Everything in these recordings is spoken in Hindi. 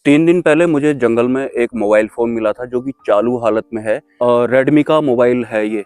3 दिन पहले मुझे जंगल में एक मोबाइल फ़ोन मिला था जो कि चालू हालत में है और रेडमी का मोबाइल है ये।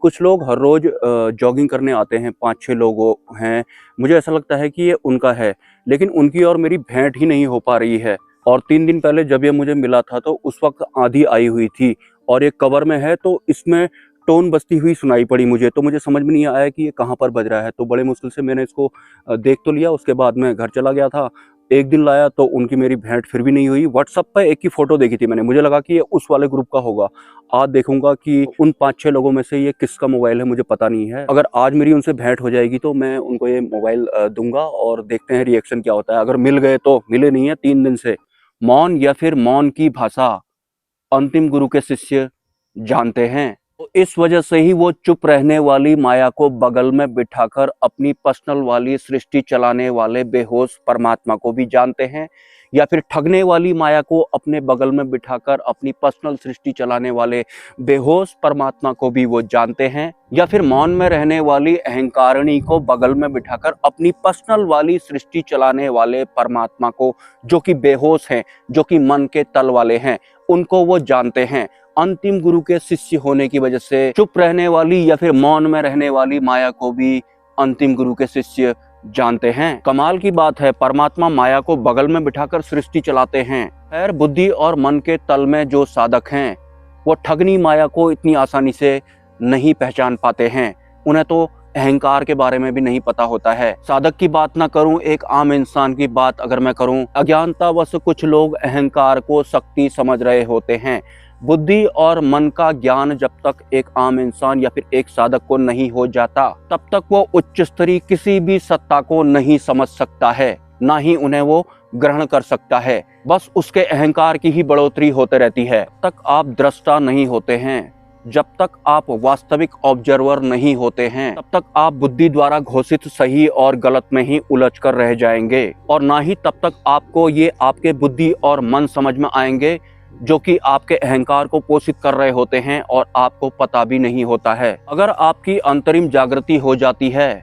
कुछ लोग हर रोज़ जॉगिंग करने आते हैं, 5-6 लोग हैं। मुझे ऐसा लगता है कि ये उनका है, लेकिन उनकी और मेरी भेंट ही नहीं हो पा रही है। और 3 दिन पहले जब ये मुझे मिला था तो उस वक़्त आँधी आई हुई थी और ये कवर में है, तो इसमें टोन बजती हुई सुनाई पड़ी मुझे। तो मुझे समझ में नहीं आया कि ये कहाँ पर बज रहा है। तो बड़े मुश्किल से मैंने इसको देख तो लिया, उसके बाद मैं घर चला गया था। 1 दिन लाया तो उनकी मेरी भेंट फिर भी नहीं हुई। व्हाट्सएप पे एक की फ़ोटो देखी थी मैंने, मुझे लगा कि ये उस वाले ग्रुप का होगा। आज देखूँगा कि उन 5-6 लोगों में से ये किसका मोबाइल है, मुझे पता नहीं है। अगर आज मेरी उनसे भेंट हो जाएगी तो मैं उनको ये मोबाइल दूँगा और देखते हैं रिएक्शन क्या होता है। अगर मिल गए तो, मिले नहीं है 3 दिन से। मौन या फिर मौन की भाषा अंतिम गुरु के शिष्य जानते हैं। तो इस वजह से ही वो चुप रहने वाली माया को बगल में बिठाकर अपनी पर्सनल वाली सृष्टि चलाने वाले बेहोश परमात्मा को भी जानते हैं, या फिर ठगने वाली माया को अपने बगल में बिठाकर अपनी पर्सनल सृष्टि चलाने वाले बेहोश परमात्मा को भी वो जानते हैं, या फिर मौन में रहने वाली अहंकारिणी को बगल में बिठाकर अपनी पर्सनल वाली सृष्टि चलाने वाले परमात्मा को, जो कि बेहोश हैं, जो कि मन के तल वाले हैं, उनको वो जानते हैं। अंतिम गुरु के शिष्य होने की वजह से चुप रहने वाली या फिर मौन में रहने वाली माया को भी अंतिम गुरु के शिष्य जानते हैं। कमाल की बात है, परमात्मा माया को बगल में बिठाकर सृष्टि चलाते हैं। खैर, बुद्धि और मन के तल में जो साधक हैं वो ठगनी माया को इतनी आसानी से नहीं पहचान पाते हैं। उन्हें तो अहंकार के बारे में भी नहीं पता होता है। साधक की बात ना करूं, एक आम इंसान की बात अगर मैं करूं, अज्ञानतावश कुछ लोग अहंकार को शक्ति समझ रहे होते हैं। बुद्धि और मन का ज्ञान जब तक एक आम इंसान या फिर एक साधक को नहीं हो जाता, तब तक वो उच्च स्तरीय किसी भी सत्ता को नहीं समझ सकता है, ना ही उन्हें वो ग्रहण कर सकता है। बस उसके अहंकार की ही बढ़ोतरी होते रहती है। तब तक आप दृष्टा नहीं होते हैं, जब तक आप वास्तविक ऑब्जर्वर नहीं होते हैं, तब तक आप बुद्धि द्वारा घोषित सही और गलत में ही उलझ कर रह जाएंगे। और ना ही तब तक आपको ये आपके बुद्धि और मन समझ में आएंगे, जो कि आपके अहंकार को पोषित कर रहे होते हैं और आपको पता भी नहीं होता है। अगर आपकी अंतरिम जागृति हो जाती है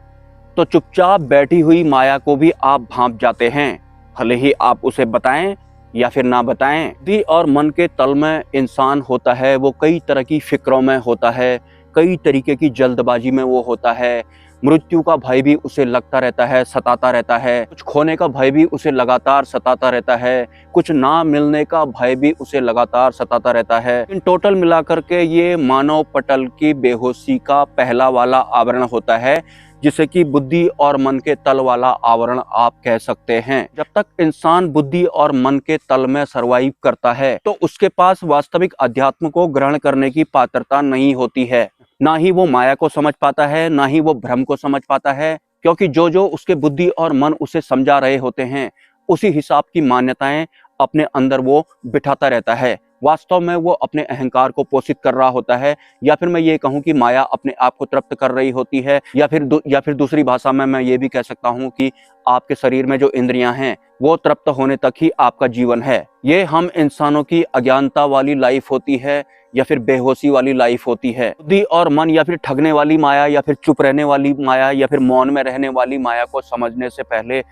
तो चुपचाप बैठी हुई माया को भी आप भांप जाते हैं, भले ही आप उसे बताएं या फिर ना बताएं। बुद्धि और मन के तल में इंसान होता है, वो कई तरह की फिक्रों में होता है, कई तरीके की जल्दबाजी में वो होता है। मृत्यु का भय भी उसे लगता रहता है, सताता रहता है। कुछ खोने का भय भी उसे लगातार सताता रहता है, कुछ ना मिलने का भय भी उसे लगातार सताता रहता है। इन टोटल मिलाकर के ये मानव पटल की बेहोशी का पहला वाला आवरण होता है, जिसे कि बुद्धि और मन के तल वाला आवरण आप कह सकते हैं। जब तक इंसान बुद्धि और मन के तल में सर्वाइव करता है तो उसके पास वास्तविक अध्यात्म को ग्रहण करने की पात्रता नहीं होती है। ना ही वो माया को समझ पाता है, ना ही वो भ्रम को समझ पाता है, क्योंकि जो जो उसके बुद्धि और मन उसे समझा रहे होते हैं, उसी हिसाब की मान्यताएं अपने अंदर वो बिठाता रहता है। वास्तव में वो अपने अहंकार को पोषित कर रहा होता है, या फिर मैं ये कहूँ कि माया अपने आप को तृप्त कर रही होती है, या फिर दूसरी भाषा में मैं ये भी कह सकता हूँ कि आपके शरीर में जो इंद्रियां हैं वो तृप्त होने तक ही आपका जीवन है। ये हम इंसानों की अज्ञानता वाली लाइफ होती है या फिर बेहोशी वाली लाइफ होती है। बुद्धि और मन या फिर ठगने वाली माया या फिर चुप रहने वाली माया या फिर मौन में रहने वाली माया को समझने से पहले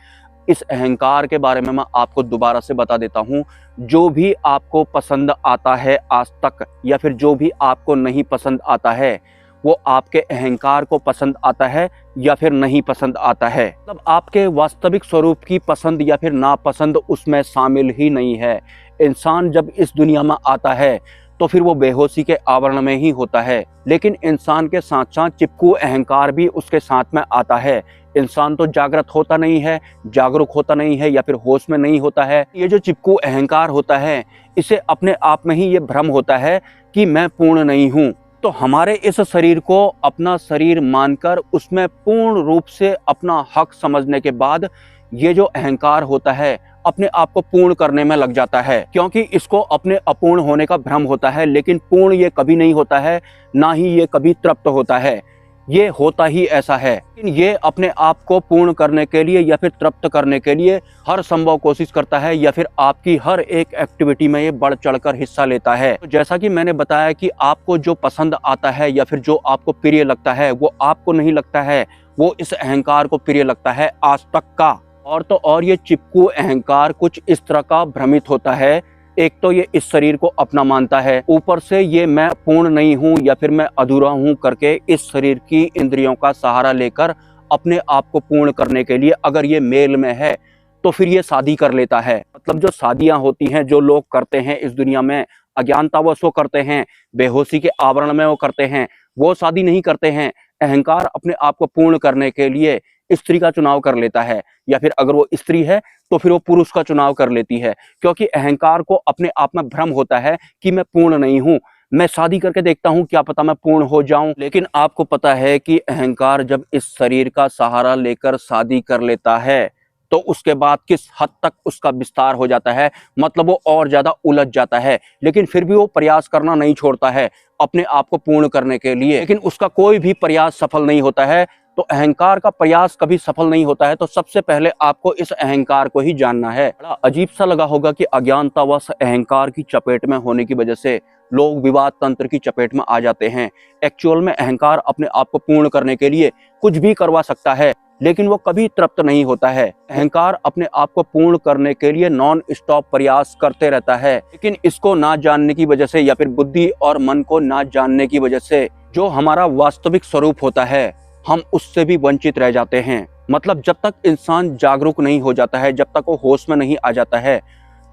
इस अहंकार के बारे में मैं आपको दोबारा से बता देता हूँ। जो भी आपको पसंद आता है आज तक, या फिर जो भी आपको नहीं पसंद आता है, वो आपके अहंकार को पसंद आता है या फिर नहीं पसंद आता है। मतलब आपके वास्तविक स्वरूप की पसंद या फिर नापसंद उसमें शामिल ही नहीं है। इंसान जब इस दुनिया में आता है तो फिर वो बेहोशी के आवरण में ही होता है, लेकिन इंसान के साथ साथ चिपकू अहंकार भी उसके साथ में आता है। इंसान तो जागृत होता नहीं है, जागरूक होता नहीं है, या फिर होश में नहीं होता है। ये जो चिपकू अहंकार होता है, इसे अपने आप में ही ये भ्रम होता है कि मैं पूर्ण नहीं हूँ। तो हमारे इस शरीर को अपना शरीर मानकर उसमें पूर्ण रूप से अपना हक समझने के बाद ये जो अहंकार होता है अपने आप को पूर्ण करने में लग जाता है, क्योंकि इसको अपने अपूर्ण होने का भ्रम होता है। लेकिन पूर्ण ये कभी नहीं होता है, ना ही ये कभी तृप्त होता है। ये होता ही ऐसा है। लेकिन ये अपने आप को पूर्ण करने के लिए या फिर तृप्त करने के लिए हर संभव कोशिश करता है, या फिर आपकी हर एक एक्टिविटी में ये बढ़ चढ़कर हिस्सा लेता है। तो जैसा कि मैंने बताया कि आपको जो पसंद आता है या फिर जो आपको प्रिय लगता है वो आपको नहीं लगता है, वो इस अहंकार को प्रिय लगता है आज तक का। और तो और ये चिपकू अहंकार कुछ इस तरह का भ्रमित होता है। एक तो ये इस शरीर को अपना मानता है, ऊपर से ये मैं पूर्ण नहीं हूँ या फिर मैं अधूरा हूँ करके इस शरीर की इंद्रियों का सहारा लेकर अपने आप को पूर्ण करने के लिए अगर ये मेल में है तो फिर ये शादी कर लेता है। मतलब जो शादियां होती हैं, जो लोग करते हैं इस दुनिया में, अज्ञानतावश वो करते हैं, बेहोशी के आवरण में वो करते हैं, वो शादी नहीं करते हैं। अहंकार अपने आप को पूर्ण करने के लिए स्त्री का चुनाव कर लेता है, या फिर अगर वो स्त्री है तो फिर वो पुरुष का चुनाव कर लेती है, क्योंकि अहंकार को अपने आप में भ्रम होता है कि मैं पूर्ण नहीं हूं, मैं शादी करके देखता हूं, क्या पता मैं पूर्ण हो जाऊं। लेकिन आपको पता है कि अहंकार जब इस शरीर का सहारा लेकर शादी कर लेता है तो उसके बाद किस हद तक उसका विस्तार हो जाता है, मतलब वो और ज्यादा उलझ जाता है। लेकिन फिर भी वो प्रयास करना नहीं छोड़ता है अपने आप को पूर्ण करने के लिए, लेकिन उसका कोई भी प्रयास सफल नहीं होता है। तो अहंकार का प्रयास कभी सफल नहीं होता है, तो सबसे पहले आपको इस अहंकार को ही जानना है। बड़ा अजीब सा लगा होगा कि अज्ञानतावश अहंकार की चपेट में होने की वजह से लोग विवाद तंत्र की चपेट में आ जाते हैं। एक्चुअल में अहंकार अपने आप को पूर्ण करने के लिए कुछ भी करवा सकता है, लेकिन वो कभी तृप्त नहीं होता है। अहंकार अपने आप को पूर्ण करने के लिए नॉन स्टॉप प्रयास करते रहता है, लेकिन इसको ना जानने की वजह से या फिर बुद्धि और मन को ना जानने की वजह से जो हमारा वास्तविक स्वरूप होता है हम उससे भी वंचित रह जाते हैं। मतलब जब तक इंसान जागरूक नहीं हो जाता है, जब तक वो होश में नहीं आ जाता है,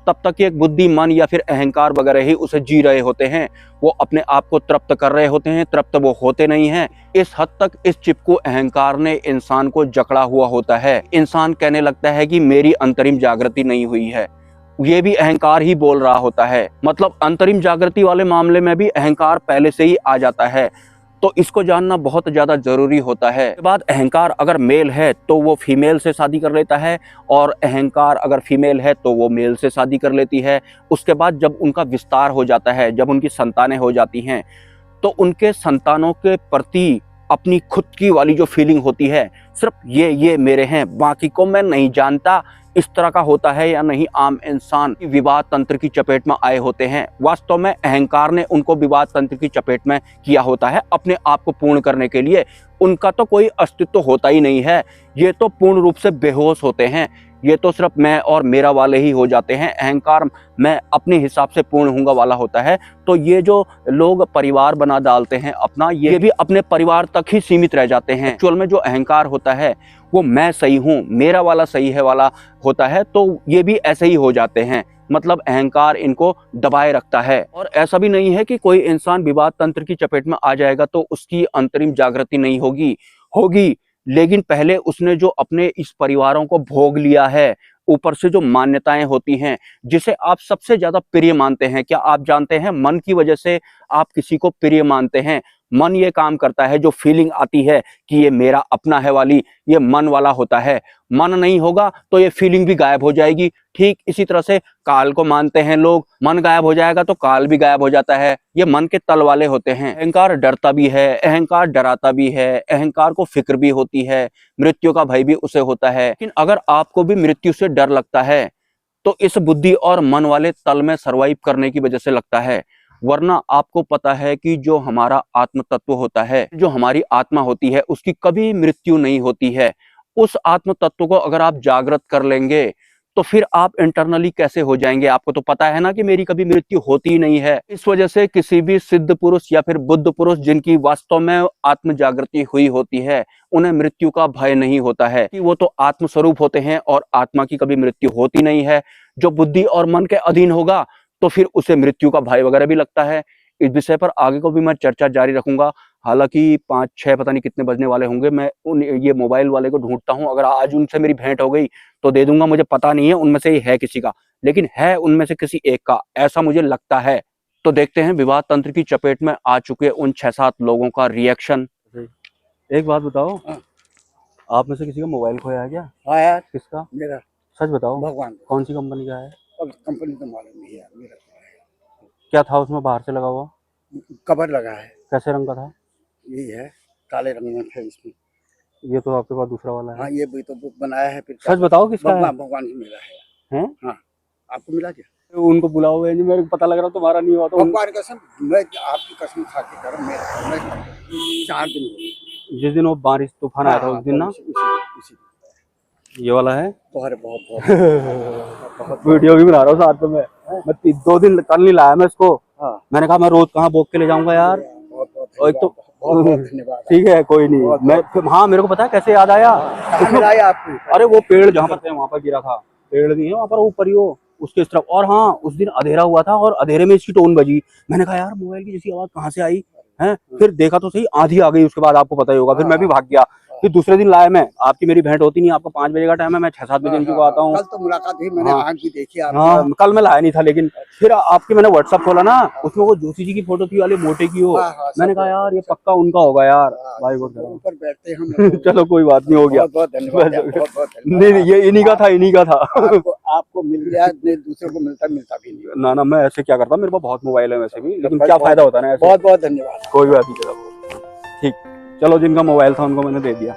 तब तक एक बुद्धि, मन या फिर अहंकार वगैरह ही उसे जी रहे होते हैं। वो अपने आप को तृप्त कर रहे होते हैं, तृप्त वो होते नहीं हैं। इस हद तक इस चिपकू अहंकार ने इंसान को जकड़ा हुआ होता है। इंसान कहने लगता है कि मेरी अंतरिम जागृति नहीं हुई है, ये भी अहंकार ही बोल रहा होता है। मतलब अंतरिम जागृति वाले मामले में भी अहंकार पहले से ही आ जाता है। तो इसको जानना बहुत ज्यादा जरूरी होता है। उसके बाद अहंकार अगर मेल है तो वो फीमेल से शादी कर लेता है, और अहंकार अगर फीमेल है तो वो मेल से शादी कर लेती है। उसके बाद जब उनका विस्तार हो जाता है, जब उनकी संतानें हो जाती हैं, तो उनके संतानों के प्रति अपनी खुद की वाली जो फीलिंग होती है, सिर्फ ये मेरे हैं, बाकी को मैं नहीं जानता, इस तरह का होता है या नहीं। आम इंसान विवाद तंत्र की चपेट में आए होते हैं। वास्तव में अहंकार ने उनको विवाद तंत्र की चपेट में किया होता है अपने आप को पूर्ण करने के लिए। उनका तो कोई अस्तित्व होता ही नहीं है, ये तो पूर्ण रूप से बेहोश होते हैं। ये तो सिर्फ मैं और मेरा वाले ही हो जाते हैं। अहंकार मैं अपने हिसाब से पूर्ण हूँगा वाला होता है। तो ये जो लोग परिवार बना डालते हैं अपना, ये भी अपने परिवार तक ही सीमित रह जाते हैं। एक्चुअल में जो अहंकार होता है वो मैं सही हूँ, मेरा वाला सही है वाला होता है। तो ये भी ऐसे ही हो जाते हैं। मतलब अहंकार इनको दबाए रखता है। और ऐसा भी नहीं है कि कोई इंसान विवाद तंत्र की चपेट में आ जाएगा तो उसकी अंतरिम जागृति नहीं होगी, लेकिन पहले उसने जो अपने इस परिवारों को भोग लिया है, ऊपर से जो मान्यताएं होती हैं, जिसे आप सबसे ज्यादा प्रिय मानते हैं। क्या आप जानते हैं मन की वजह से आप किसी को प्रिय मानते हैं? मन ये काम करता है, जो फीलिंग आती है कि ये मेरा अपना है वाली, ये मन वाला होता है। मन नहीं होगा तो ये फीलिंग भी गायब हो जाएगी। ठीक इसी तरह से काल को मानते हैं लोग, मन गायब हो जाएगा तो काल भी गायब हो जाता है। ये मन के तल वाले होते हैं। अहंकार डरता भी है, अहंकार डराता भी है, अहंकार को फिक्र भी होती है, मृत्यु का भय भी उसे होता है। लेकिन अगर आपको भी मृत्यु से डर लगता है तो इस बुद्धि और मन वाले तल में सर्वाइव करने की वजह से लगता है। वरना आपको पता है कि जो हमारा आत्म तत्व होता है, जो हमारी आत्मा होती है, उसकी कभी मृत्यु नहीं होती है। उस आत्म तत्व को अगर आप जागृत कर लेंगे तो फिर आप इंटरनली कैसे हो जाएंगे? आपको तो पता है ना कि मेरी कभी मृत्यु होती ही नहीं है। इस वजह से किसी भी सिद्ध पुरुष या फिर बुद्ध पुरुष जिनकी वास्तव में आत्म जागृति हुई होती है, उन्हें मृत्यु का भय नहीं होता है, कि वो तो आत्म स्वरूप होते हैं और आत्मा की कभी मृत्यु होती नहीं है। जो बुद्धि और मन के अधीन होगा तो फिर उसे मृत्यु का भय वगैरह भी लगता है। इस विषय पर आगे को भी मैं चर्चा जारी रखूंगा। हालांकि 5-6 पता नहीं कितने बजने वाले होंगे। मैं ये मोबाइल वाले को ढूंढता हूं, अगर आज उनसे मेरी भेंट हो गई तो दे दूंगा। मुझे पता नहीं है उनमें से ही है किसी का, लेकिन है उनमें से किसी एक का, ऐसा मुझे लगता है। तो देखते हैं विवाद तंत्र की चपेट में आ चुके उन 6-7 लोगों का रिएक्शन। एक बात बताओ, आप में से किसी का मोबाइल खोया है क्या? हाँ यार, किसका? मेरा। सच बताओ, भगवान कौन सी कंपनी का है? अब कंपनी तो मालूम नहीं है मेरा। क्या था उसमें बाहर से लगा हुआ? कवर लगा है, कैसे रंग का था? यही है, काले रंग में है इसमें। ये तो आपके पास दूसरा वाला है। हाँ, ये भी तो बनाया है फिर। सच बताओ किसका है? भगवान से मिला है। हैं? हाँ, आपको मिला क्या? उनको बुलाओ, मेरे को पता लग रहा तुम्हारा नहीं हुआ तो भगवान कसम, मैं आपकी कसम खा के कर रहा हूं। मैं 4 दिन हो गए। जिस दिन वो बारिश तूफान आया था उस दिन ना? उसी दिन। ये वाला है। बहुत बहुत वीडियो भी बना रहा हूँ साथ में मैं 2 दिन कल नहीं लाया मैं इसको। हाँ। मैंने कहा मैं रोज कहाँ भोग के ले जाऊंगा यार। और एक तो बहुत धन्यवाद। ठीक है कोई नहीं मैं हाँ मेरे को पता है कैसे याद आया। कहाँ मिला है आपको? अरे वो पेड़ जहाँ पर थे वहां पर गिरा था। पेड़ नहीं है वहां पर ऊपर ही हो उसके इस तरफ। और हाँ उस दिन अंधेरा हुआ था और अंधेरे में इसकी टोन बजी। मैंने कहा यार मोबाइल की जैसी आवाज कहाँ से आई है। फिर देखा तो सही आंधी आ गई उसके बाद आपको पता ही होगा। फिर मैं भी भाग गया। फिर दूसरे दिन लाया मैं। आपकी मेरी भेंट होती नहीं। आपका 5 बजे का टाइम है मैं 6-7 बजे नीचे को आता हूँ। कल तो मुलाकात हुई मैंने आँख भी देखी आपकी। हाँ कल मैं लाया नहीं था लेकिन फिर आपकी मैंने व्हाट्सएप खोला ना उसमें वो जोशी जी की फोटो थी वाले मोटे की हो। मैंने कहा यार ये पक्का उनका होगा यार। भाई ऊपर बैठते हम। चलो कोई बात नहीं हो गया। बहुत धन्यवाद। नहीं ये इन्हीं का था। आपको मिल गया दूसरे को मिलता भी नहीं। ना मैं ऐसे क्या करता मेरे पास बहुत मोबाइल है वैसे भी लेकिन क्या फायदा होता है ना। बहुत धन्यवाद। कोई बात नहीं। ठीक चलो जिनका मोबाइल था उनको मैंने दे दिया।